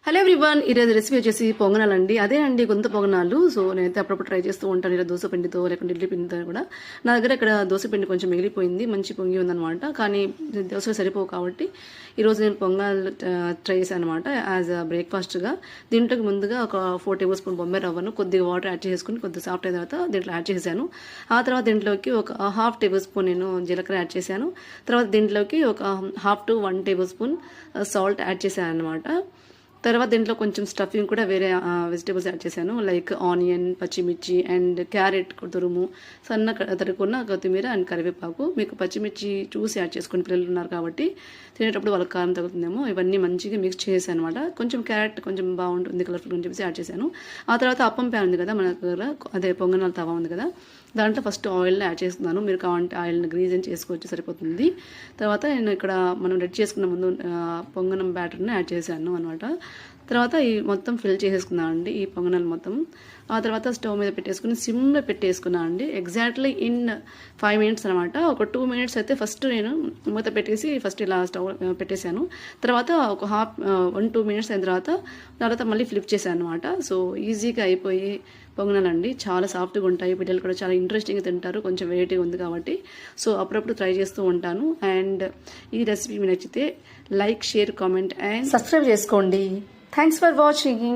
Hello everyone, ఈరోజు recipe వచ్చేసి పొంగనాలు అండి. అదే అండి గుంత పొంగనాలు. సో నేనైతే అప్పుడప్పుడు ట్రై చేస్తూ ఉంటాను, ఇలా దోశ పిండితో లేకుంటే ఇడ్లీ పిండితో కూడా. నా దగ్గర ఇక్కడ దోశ పిండి కొంచెం మిగిలిపోయింది, మంచి పొంగి ఉందనమాట. కానీ దోశలు సరిపోవు కాబట్టి ఈరోజు నేను పొంగనాలు ట్రై చేశాను అనమాట యాజ్ అ బ్రేక్ఫాస్ట్గా. దీంట్లోకి ముందుగా ఒక 4 టేబుల్ స్పూన్ బొంబాయి రవ్వను కొద్దిగా వాటర్ యాడ్ చేసుకుని కొద్దిగా సాఫ్ట్ అయిన తర్వాత దీంట్లో యాడ్ చేశాను. ఆ తర్వాత దీంట్లోకి ఒక 1/2 టేబుల్ స్పూన్ నేను జీలకర్ర యాడ్ చేశాను. తర్వాత దీంట్లోకి ఒక 1/2 to 1 table spoon salt add చేశాను అనమాట. తర్వాత దీంట్లో కొంచెం స్టఫింగ్ కూడా వేరే వెజిటేబుల్స్ యాడ్ చేశాను, లైక్ ఆనియన్, పచ్చిమిర్చి అండ్ క్యారెట్ తురుము, సన్న తరుక్కున్న కొత్తిమీర అండ్ కరివేపాకు. మీకు పచ్చిమిర్చి చూసి యాడ్ చేసుకుని పిల్లలు ఉన్నారు కాబట్టి తినేటప్పుడు వాళ్ళకి కారం తగ్గుతుందేమో. ఇవన్నీ మంచిగా మిక్స్ చేశాను అనమాట. కొంచెం క్యారెట్ కొంచెం బాగుంటుంది కలర్ఫుల్ అని చెప్పేసి యాడ్ చేశాను. ఆ తర్వాత అప్పం ప్యాన్ ఉంది కదా మన దగ్గర, అదే పొంగనాల తవా ఉంది కదా, దాంట్లో ఫస్ట్ ఆయిల్ని యాడ్ చేస్తున్నాను. మీరు కావాలంటే ఆయిల్ని గ్రీజన్ చేసుకోవచ్చు, సరిపోతుంది. తర్వాత నేను ఇక్కడ మనం రెడీ చేసుకున్న ముందు పొంగనం బ్యాటర్ని యాడ్ చేశాను అనమాట. తర్వాత ఈ మొత్తం ఫిల్ చేసేసుకున్నాను అండి ఈ పొంగనాలు మొత్తం. ఆ తర్వాత స్టవ్ మీద పెట్టేసుకుని సిమ్లో పెట్టేసుకున్నాను అండి. ఎగ్జాక్ట్లీ ఇన్ 5 minutes అనమాట. ఒక 2 minutes అయితే ఫస్ట్ నేను మూత పెట్టేసి ఫస్ట్ ఇలా స్టవ్ పెట్టేశాను. తర్వాత ఒక 1-2 minutes అయిన తర్వాత మళ్ళీ ఫ్లిప్ చేశాను అనమాట. సో ఈజీగా అయిపోయి పొంగనాలండి, చాలా సాఫ్ట్గా ఉంటాయి. పిల్లలు కూడా చాలా ఇంట్రెస్టింగ్గా తింటారు, కొంచెం వెరైటీగా ఉంది కాబట్టి. సో అప్పుడప్పుడు ట్రై చేస్తూ ఉంటాను. అండ్ ఈ రెసిపీ మీకు నచ్చితే like, share, comment and subscribe చేసుకోండి. Thanks for watching.